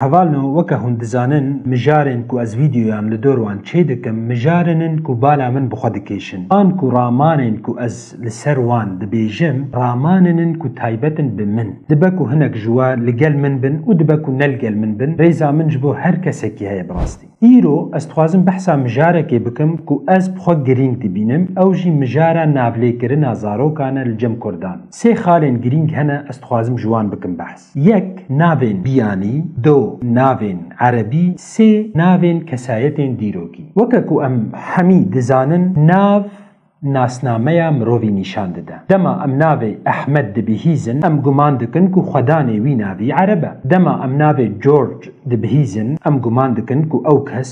هەواڵنەوە وەکە هون دەزانن مژارێن کو ئەس ڤیدیۆیان لە دۆڕوان چێ دەکەم مژارنن کو بالا من بخوا دەکێشن ئان کو ڕامانێن کو ئەس لەسەر وان دەبێژم ڕاماننن کو تایبەتن بە من دەبەک و هەنێک ژوە لەگەل من بن و دەبەک و نەلگەل من بن ڕێزا منش بۆ هەر کەسێکی هەیە بڕاستی ئیرۆ ئەس دخوازم بەحسا مژارێکێ بکەم کو ئەس بخوا گرنگ دەبینم ئەوژی مژارە ناڤلێکردنا زارۆکانە لە جەم کوردان سێ خاڵێن گرنگ هەنە ئەس دخوازم جوان بکەم بەحس یەک ناوێن بیانی دو ناوێن عەرەبی سێ ناوێن کەسایەتێن دیرۆکی وەکەکو ئەم هەمی دەزانن ناو ناسنامەیە مرۆڤی نیشان دەدا دەما ئەم ناوێ ئەحمەد دەبیهیزن ئەم گومان دکن کو خودانێ وی ناوی عەرەبە دەما ئەم ناوێ جۆرج دەبیهیزن ئەم گومان دکن کو ئەو کەس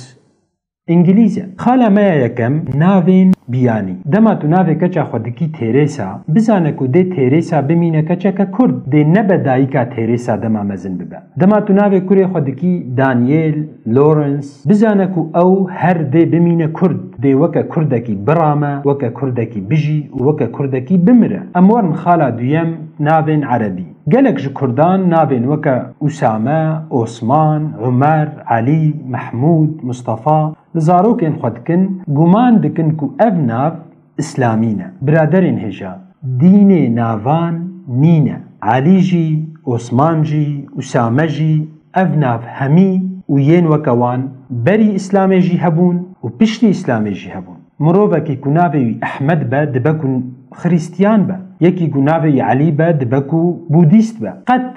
ئینگلیزە خالەمەیە یەکەم ناوێن بیانی دەما تو ناوێ کەچا خودکی تێرێسا بزانە کو دێ تێرێسا بمینە کەچەکە کورد دێ نەبە دایکا تێرێسا دەما مەزن ببە دەما تو ناوێ کورێ خودکی دانیێل لۆرنس بزانە کو ئەو هەر دێ بمینە کورد دێ وەکە کوردێکی بڕامە وەکە کوردێکی بژی و وەکە کوردێکی بمرە ئەم وەرن خالا دویەم ناوێن عەرەبی گەلێک ji کوردان ناوێن وەکە ئوسامە ئۆسمان عومەر عەلی مەحموود مستەفا li zarokên xwe dikin guman dikin ku ev nav îslamî ne biraderên hêja dînê navan nîne Elî jî Osman jî Usame jî ev nav hemî û yên weke wan berî îslamê jî hebûn û piştî îslamê jî hebûn mirovekî ku navê wî Ehmed be dibe ku xrîstiyan be yekî ku navê wî Elî be dibe ku budîst be qet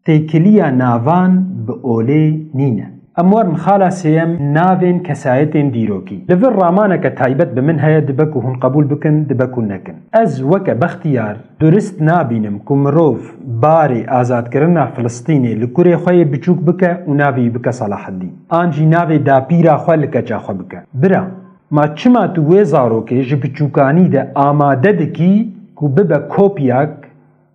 têkiliya navan bi olê nîne ئەم وەرن خالا سێیەم ناوێن کەسایەتێن دیرۆکی لەڤر ڕامانەکە تایبەت بە من هەیە دبەک و هون قبول بکن دبەک و نەکن ئەز وەکە بەختیار درست نابینم کو مرۆڤ بارێ ئازادکردنا فلستینێ لە کوورێ خۆیە بچووک بکە و ناوی بکە سەلاحەدین ئانجی ناوێ داپیرا خوا لە کەچا خۆ بکە برا ما چما تو وێ زارۆکێ ji بچووکانی de ئامادە دکی کو ببە کۆپیاک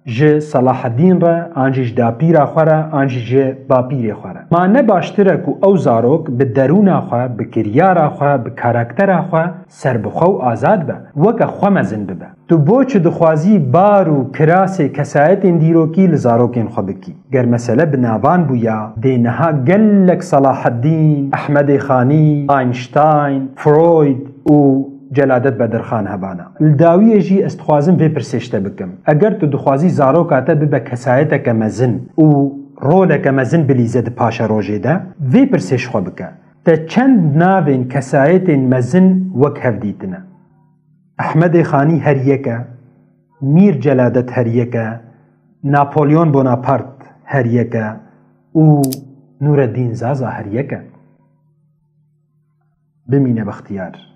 ji Salahdîn re an jî ji dapîra xwe re an jî ji bapîrê xwe re ma ne baştir e ku ew zarok bi derûna xwe bi kiryara xwe bi karaktera xwe serbixwe û azad be weke xwe mezin bibe tu boçi dixwazî bar û kirasê kesayetên dîrokî li zarokên xwe bikî ger mesele bi navan bûya dê niha gelek Salahdîn Ehmedê Xanî Einstein Freud û Celadet Bedirxan hebana. Li dawiyê jî ez dixwazim vê pirsêşte bikim. Eger tu dixwazî zarokka te bibe kesayeteke mezin û roleke mezin bilîze di paşa rojê de, vê pirsêş xwe bike. Te çend navên kesayetên mezin wek hev dîtine. Ehmedê Xanî her yek e, Mîr Celadet her yek e, Napolyon Bonaparte her yek e û Nureddîn Zaza her yek e. Bimîne bextiyar.